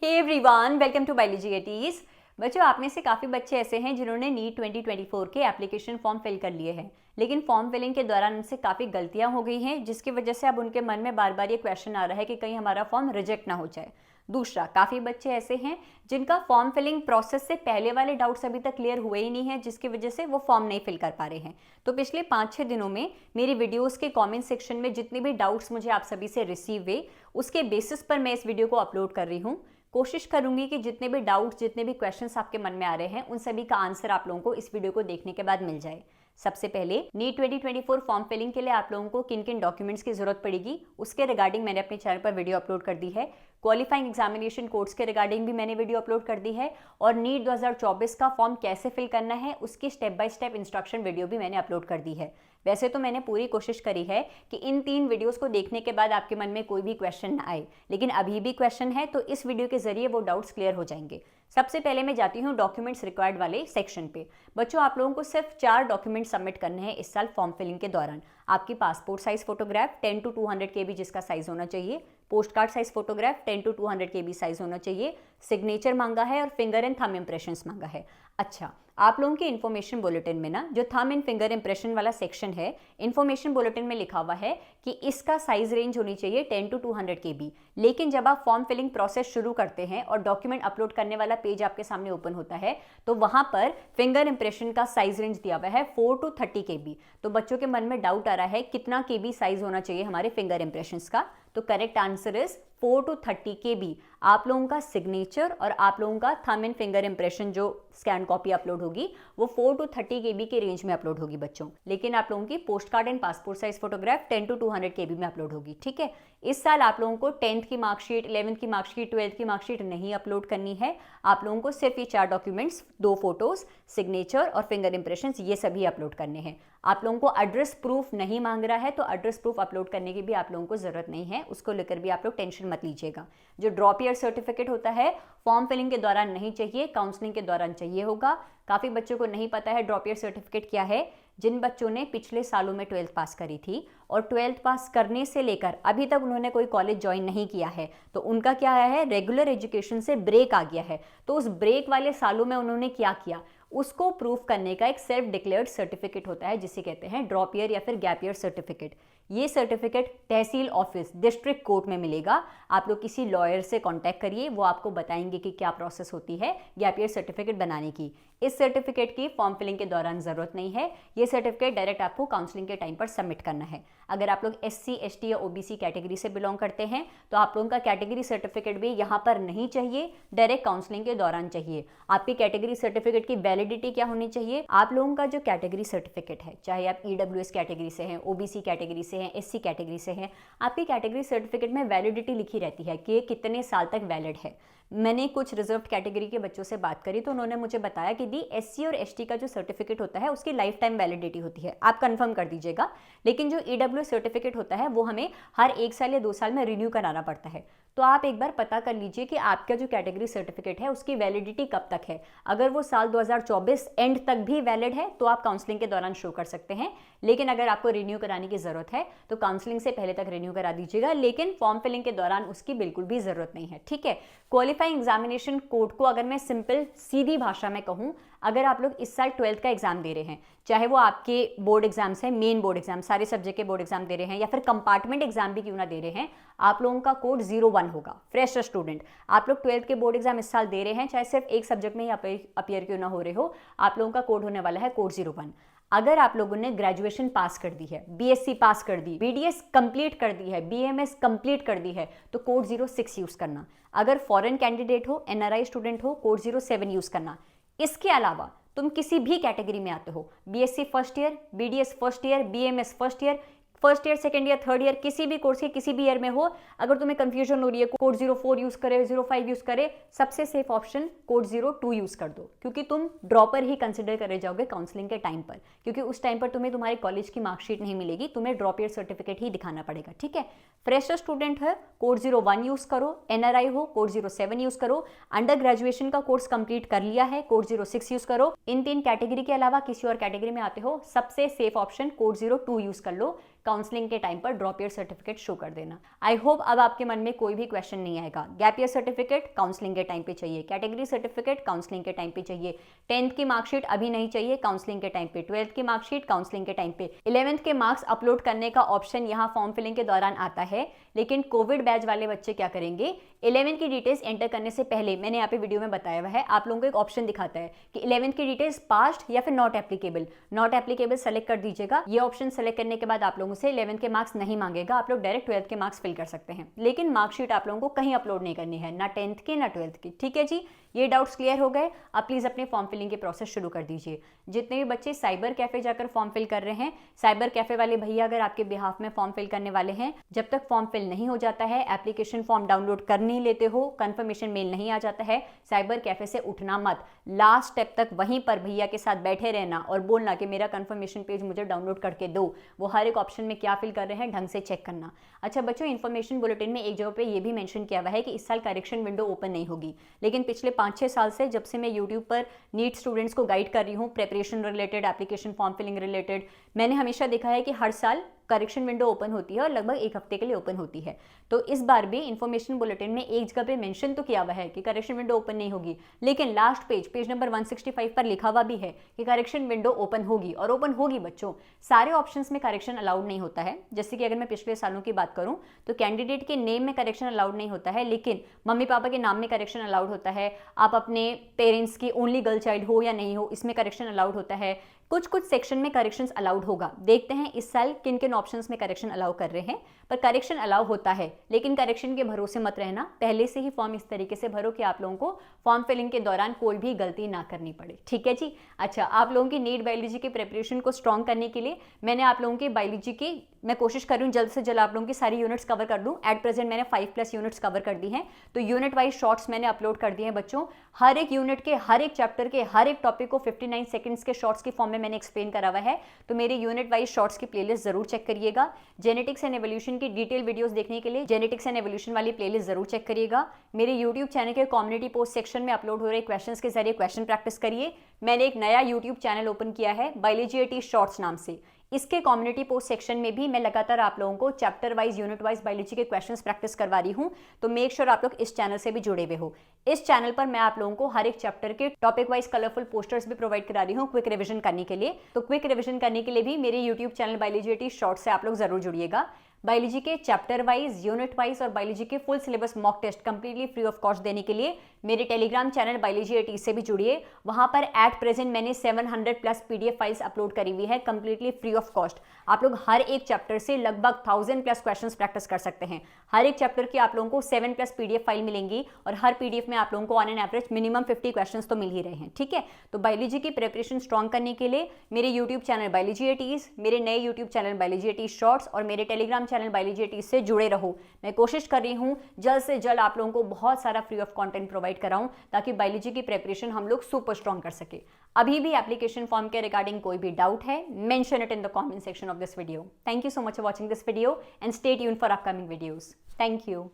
Hey everyone, welcome to biology eighties. बच्चों, आप में से काफ़ी बच्चे ऐसे हैं जिन्होंने नीट 2024 के एप्लीकेशन फॉर्म फिल कर लिए हैं, लेकिन फॉर्म फिलिंग के दौरान उनसे काफ़ी गलतियां हो गई हैं, जिसकी वजह से अब उनके मन में बार बार ये क्वेश्चन आ रहा है कि कहीं हमारा फॉर्म रिजेक्ट ना हो जाए। दूसरा, काफ़ी बच्चे ऐसे हैं जिनका फॉर्म फिलिंग प्रोसेस से पहले वाले डाउट्स अभी तक क्लियर हुए ही नहीं है, जिसकी वजह से वो फॉर्म नहीं फिल कर पा रहे हैं। तो पिछले 5-6 दिनों में मेरी वीडियोस के कमेंट सेक्शन में जितने भी डाउट्स मुझे आप सभी से रिसीव हुए, उसके बेसिस पर मैं इस वीडियो को अपलोड कर रही हूँ। कोशिश करूंगी कि जितने भी डाउट्स, जितने भी क्वेश्चंस आपके मन में आ रहे हैं, उन सभी का आंसर आप लोगों को इस वीडियो को देखने के बाद मिल जाए। सबसे पहले नीट 2024 फॉर्म फिलिंग के लिए आप लोगों को किन किन डॉक्यूमेंट्स की जरूरत पड़ेगी, उसके रिगार्डिंग मैंने अपने चैनल पर वीडियो अपलोड कर दी है। क्वालिफाइंग एग्जामिनेशन कोड्स के रिगार्डिंग भी मैंने वीडियो अपलोड कर दी है, और नीट 2024 का फॉर्म कैसे फिल करना है उसकी step by step instruction video भी मैंने अपलोड कर दी है। वैसे तो मैंने पूरी कोशिश करी है कि इन 3 वीडियोस को देखने के बाद आपके मन में कोई भी क्वेश्चन ना आए, लेकिन अभी भी क्वेश्चन है तो इस वीडियो के जरिए वो डाउट्स क्लियर हो जाएंगे। सबसे पहले मैं जाती हूँ डॉक्यूमेंट्स रिक्वायर्ड वाले सेक्शन पे। बच्चों, आप लोगों को सिर्फ 4 डॉक्यूमेंट सबमिट करने हैं इस साल फॉर्म फिलिंग के दौरान। आपकी passport size photograph 10 to 200 KB जिसका साइज होना चाहिए, post card size photograph 10 to 200 KB size होना चाहिए, सिग्नेचर मांगा है और फिंगर एंड थंब इंप्रेशंस मांगा है। अच्छा, आप लोगों के इन्फॉर्मेशन बुलेटिन में ना जो थंब एंड फिंगर इंप्रेशन वाला सेक्शन है, इन्फॉर्मेशन बुलेटिन में लिखा हुआ है कि इसका साइज रेंज होनी चाहिए 10 to 200 KB। लेकिन जब आप फॉर्म फिलिंग प्रोसेस शुरू करते हैं और डॉक्यूमेंट अपलोड करने वाला पेज आपके सामने ओपन होता है, तो वहां पर फिंगर इंप्रेशन का साइज रेंज दिया हुआ है 4 to 30 KB। तो बच्चों के मन में डाउट आ रहा है कितना KB साइज होना चाहिए हमारे फिंगर इंप्रेशंस का। तो correct answer is 4 to 30 KB। आप लोगों का सिग्नेचर और आप लोगों का थंब एंड फिंगर इंप्रेशन जो स्कैन कॉपी अपलोड होगी वो 4 to 30 KB के रेंज में अपलोड होगी बच्चों। लेकिन आप लोगों की post card and passport size photograph 10 to 200 KB में अपलोड होगी। ठीक है, इस साल आप लोगों को 10th की मार्कशीट, 11th की मार्कशीट, 12th की मार्कशीट नहीं अपलोड करनी है। आप लोगों को सिर्फ ये 4 डॉक्यूमेंट्स, 2 फोटोज, सिग्नेचर और फिंगर इंप्रेशंस, ये सभी अपलोड करने हैं। आप लोगों को एड्रेस प्रूफ नहीं मांग रहा है, तो एड्रेस प्रूफ अपलोड करने की भी आप लोगों को जरूरत नहीं है, उसको लेकर भी आप लोग टेंशन मत लीजिएगा। जो ड्रॉप ईयर सर्टिफिकेट होता है फॉर्म फिलिंग के दौरान नहीं चाहिए, काउंसलिंग के दौरान चाहिए होगा। काफी बच्चों को नहीं पता है ड्रॉप ईयर सर्टिफिकेट क्या है। जिन बच्चों ने पिछले सालों में 12th पास करी थी और 12th पास करने से लेकर अभी तक उन्होंने कोई कॉलेज ज्वाइन नहीं किया है, तो उनका क्या है, रेगुलर एजुकेशन से ब्रेक आ गया है। तो उस ब्रेक वाले सालों में उन्होंने क्या किया, उसको प्रूफ करने का एक सेल्फ डिक्लेयर्ड सर्टिफिकेट होता है, जिसे कहते हैं ड्रॉप ईयर या फिर गैप ईयर सर्टिफिकेट। ये सर्टिफिकेट तहसील ऑफिस, डिस्ट्रिक्ट कोर्ट में मिलेगा। आप लोग किसी लॉयर से कांटेक्ट करिए, वो आपको बताएंगे कि क्या प्रोसेस होती है गैप ईयर सर्टिफिकेट बनाने की। इस सर्टिफिकेट की फॉर्म फिलिंग के दौरान जरूरत नहीं है। ये सर्टिफिकेट डायरेक्ट आपको काउंसलिंग के टाइम पर सबमिट करना है। अगर आप लोग SC, ST या OBC कैटेगरी से बिलोंग करते हैं तो आप लोगों का कैटेगरी सर्टिफिकेट भी यहाँ पर नहीं चाहिए, डायरेक्ट काउंसलिंग के दौरान चाहिए। आपकी कैटेगरी सर्टिफिकेट की वैलिडिटी क्या होनी चाहिए, आप लोगों का जो कैटेगरी सर्टिफिकेट है, चाहे आप EWS कैटेगरी से हैं, OBC कैटेगरी से हैं, SC कैटेगरी से हैं, आपकी कैटेगरी सर्टिफिकेट में वैलिडिटी लिखी रहती है कि कितने साल तक वैलिड है। मैंने कुछ रिजर्व कैटेगरी के बच्चों से बात करी तो उन्होंने मुझे बताया कि दी SC और ST का जो सर्टिफिकेट होता है उसकी लाइफ टाइम वैलिडिटी होती है, आप कंफर्म कर दीजिएगा। लेकिन जो EWS सर्टिफिकेट होता है वो हमें हर 1 साल या 2 साल में रिन्यू कराना पड़ता है। तो आप एक बार पता कर लीजिए कि आपका जो कैटेगरी सर्टिफिकेट है उसकी वैलिडिटी कब तक है। अगर वो साल 2024 एंड तक भी वैलिड है तो आप काउंसलिंग के दौरान शो कर सकते हैं। लेकिन अगर आपको रिन्यू कराने की जरूरत है तो काउंसलिंग से पहले तक रिन्यू करा दीजिएगा, लेकिन फॉर्म फिलिंग के दौरान उसकी बिल्कुल भी जरूरत नहीं है। ठीक है, क्वालिफाइंग एग्जामिनेशन कोड को अगर मैं सिंपल सीधी भाषा में कहूँ, अगर आप लोग इस साल 12th का एग्जाम दे रहे हैं, चाहे वो आपके बोर्ड एग्जाम्स हैं, मेन बोर्ड एग्जाम, सारे सब्जेक्ट के बोर्ड एग्जाम दे रहे हैं, या फिर कंपार्टमेंट एग्जाम भी क्यों ना दे रहे हैं, आप लोगों का कोड 01 होगा। फ्रेशर स्टूडेंट, आप लोग 12th के बोर्ड एग्जाम इस साल दे रहे हैं, चाहे सिर्फ एक सब्जेक्ट में ही अपीयर क्यों ना हो रहे हो, आप लोगों का कोड होने वाला है कोड 01। अगर आप लोगों ने ग्रेजुएशन पास कर दी है, BSc पास कर दी, BDS कंप्लीट कर दी है, BMS कंप्लीट कर दी है, तो कोड 06 यूज करना। अगर फॉरेन कैंडिडेट हो, NRI स्टूडेंट हो, कोड 07 यूज करना। इसके अलावा तुम किसी भी कैटेगरी में आते हो, BSc first year, BDS first year, BMS first year, first year, second year, third year, किसी भी कोर्स के किसी भी ईयर में हो, अगर तुम्हें कंफ्यूजन हो रही है कोड 04 यूज करे, 05 यूज करे, सबसे सेफ ऑप्शन कोड 02 यूज कर दो, क्योंकि तुम ड्रॉपर ही कंसिडर करे जाओगे काउंसलिंग के टाइम पर, क्योंकि उस टाइम पर तुम्हें तुम्हारे कॉलेज की मार्कशीट नहीं मिलेगी, तुम्हें ड्रॉप ईयर सर्टिफिकेट ही दिखाना पड़ेगा। ठीक है, फ्रेशर स्टूडेंट है कोड 01 यूज करो, NRI हो कोड 07 यूज करो, अंडर ग्रेजुएशन का कोर्स कंप्लीट कर लिया है कोड 06 यूज करो। इन 3 कैटेगरी के अलावा किसी और कैटेगरी में आते हो, सबसे सेफ ऑप्शन कोड 02 यूज कर लो। काउंसलिंग के टाइम पर ड्रॉप ईयर सर्टिफिकेट शो कर देना। आई होप अब आपके मन में कोई भी क्वेश्चन नहीं आएगा। गैप ईयर सर्टिफिकेट काउंसलिंग के टाइम पे चाहिए, कैटेगरी सर्टिफिकेट काउंसलिंग के टाइम पे चाहिए, 10th की मार्कशीट अभी नहीं चाहिए काउंसलिंग के टाइम पे, 12th की मार्कशीट काउंसलिंग के टाइम पे, 11th के मार्क्स अपलोड करने का ऑप्शन यहाँ फॉर्म फिलिंग के दौरान आता है। लेकिन कोविड बैच वाले बच्चे क्या करेंगे, 11th की डिटेल्स एंटर करने से पहले मैंने यहाँ पे वीडियो में बताया हुआ है, आप लोगों को एक ऑप्शन दिखाता है कि 11th की डिटेल्स पास्ट या फिर not applicable, not applicable select कर दीजिएगा। ये ऑप्शन सेलेक्ट करने के बाद आप लोगों से 11th के मार्क्स नहीं मांगेगा, आप लोग डायरेक्ट 12th के मार्क्स फिल कर सकते हैं। लेकिन मार्कशीट आप लोगों को कहीं अपलोड नहीं करनी है, ना 10th की ना 12th की। ठीक है जी, ये डाउट्स क्लियर हो गए। आप प्लीज अपने फॉर्म फिलिंग के प्रोसेस शुरू कर दीजिए। जितने भी बच्चे साइबर कैफे जाकर फॉर्म फिल कर रहे हैं, साइबर कैफे वाले भैया अगर आपके बिहाफ में फॉर्म फिल करने वाले हैं, जब तक फॉर्म फिल नहीं हो जाता है, एप्लीकेशन फॉर्म डाउनलोड कर नहीं लेते हो, कंफर्मेशन मेल नहीं आ जाता है, साइबर कैफे से उठना मत। लास्ट स्टेप तक वहीं पर भैया के साथ बैठे रहना और बोलना कि मेरा कंफर्मेशन पेज मुझे डाउनलोड करके दो। वो हर एक ऑप्शन में क्या फिल कर रहे हैं ढंग से चेक करना। अच्छा बच्चों, इन्फॉर्मेशन बुलेटिन में एक जगह पे ये भी मेंशन किया हुआ है कि इस साल करेक्शन विंडो ओपन नहीं होगी। लेकिन पिछले 5-6 साल से जब से मैं यूट्यूब पर नीट स्टूडेंट्स को गाइड कर रही हूँ, preparation related, application form filling related, मैंने हमेशा देखा है कि हर साल करेक्शन विंडो ओपन होती है और लगभग 1 हफ्ते के लिए ओपन होती है। तो इस बार भी इन्फॉर्मेशन बुलेटिन में एक जगह पे मेंशन तो किया हुआ है कि करेक्शन विंडो ओपन नहीं होगी, लेकिन लास्ट पेज नंबर 165 पर लिखा हुआ भी है कि करेक्शन विंडो ओपन होगी। और ओपन होगी बच्चों, सारे ऑप्शंस में करेक्शन अलाउड नहीं होता है। जैसे कि अगर मैं पिछले सालों की बात करूं तो कैंडिडेट के नेम में करेक्शन अलाउड नहीं होता है, लेकिन मम्मी पापा के नाम में करेक्शन अलाउड होता है। आप अपने पेरेंट्स की ओनली गर्ल चाइल्ड हो या नहीं हो, इसमें करेक्शन अलाउड होता है। कुछ सेक्शन में करेक्शंस अलाउड होगा। देखते हैं इस साल किन किन ऑप्शंस में करेक्शन अलाउ कर रहे हैं, पर करेक्शन अलाउ होता है। लेकिन करेक्शन के भरोसे मत रहना, पहले से ही फॉर्म इस तरीके से भरो कि आप लोगों को फॉर्म फिलिंग के दौरान कोई भी गलती ना करनी पड़े। ठीक है जी। अच्छा, आप लोगों की नीट बायोलॉजी की प्रिपरेशन को स्ट्रॉन्ग करने के लिए मैंने आप लोगों की बायोलॉजी की मैं कोशिश कर रही हूँ जल्द से जल्द आप लोगों की सारी यूनिट्स कवर कर दूँ। एट प्रेजेंट मैंने 5+ यूनिट्स कवर कर दी हैं, तो यूनिट वाइज शॉर्ट्स मैंने अपलोड कर दिए हैं बच्चों। हर एक यूनिट के, हर एक चैप्टर के, हर एक टॉपिक को 59 सेकंड्स के शॉर्ट्स की फॉर्म में मैंने एक्सप्लेन करा हुआ है। तो मेरे यूनिट वाइज शॉर्ट्स की प्लेलिस्ट जरूर चेक करिएगा। जेनेटिक्स एंड एवोल्यूशन की डिटेल वीडियोस देखने के लिए जेनेटिक्स एंड एवोल्यूशन वाली प्लेलिस्ट जरूर चेक करिएगा। मेरे यूट्यूब चैनल के कम्युनिटी पोस्ट सेक्शन में अपलोड हो रहे क्वेश्चंस के जरिए क्वेश्चन प्रैक्टिस करिए। मैंने एक नया यूट्यूब चैनल ओपन किया है बायोलॉजी एटी शॉर्ट्स नाम से। इसके कम्युनिटी पोस्ट सेक्शन में भी मैं लगातार आप लोगों को chapter wise, unit wise biology के क्वेश्चंस प्रैक्टिस करवा रही हूं। तो मेक श्योर आप लोग इस चैनल से भी जुड़े हुए हो। इस चैनल पर मैं आप लोगों को हर एक चैप्टर के टॉपिक वाइज कलरफुल पोस्टर्स भी प्रोवाइड करा रही हूँ क्विक रिविजन करने के लिए। तो क्विक रिविजन करने के लिए भी मेरे YouTube channel biology eighty short से आप लोग जरूर जुड़िएगा। बायोलॉजी के चैप्टर वाइज, यूनिट वाइज और बायोलॉजी के full syllabus mock test completely free of cost देने के लिए मेरे टेलीग्राम चैनल बायोलॉजी एटी से भी जुड़िए। वहां पर एट प्रेजेंट मैंने 700+ पीडीएफ फाइल्स अपलोड करी हुई है कंप्लीटली फ्री ऑफ कॉस्ट। आप लोग हर एक चैप्टर से लगभग 1000+ क्वेश्चंस प्रैक्टिस कर सकते हैं। हर एक चैप्टर की आप लोगों को 7+ पीडीएफ फाइल मिलेंगी और हर पीडीएफ में आप लोगों को on an average minimum 50 questions तो मिल ही रहे हैं। ठीक है, तो बायोलॉजी की प्रिपरेशन स्ट्रॉन्ग करने के लिए मेरे यूट्यूब चैनल बायोलॉजी एटीज, मेरे नए YouTube channel biology eighty shorts और मेरे टेलीग्राम चैनल बायोलॉजी एटी से जुड़े रहो। मैं कोशिश कर रही हूँ जल्द से जल्द आप लोगों को बहुत सारा फ्री ऑफ कंटेंट प्रोवाइड कराऊं ताकि बायोलॉजी की प्रिपरेशन हम लोग सुपर स्ट्रॉन्ग कर सके। अभी भी एप्लीकेशन फॉर्म के रिगार्डिंग कोई भी डाउट है, mention it in the comment section of this video. Thank you so much for watching this video and stay tuned for upcoming videos. Thank you.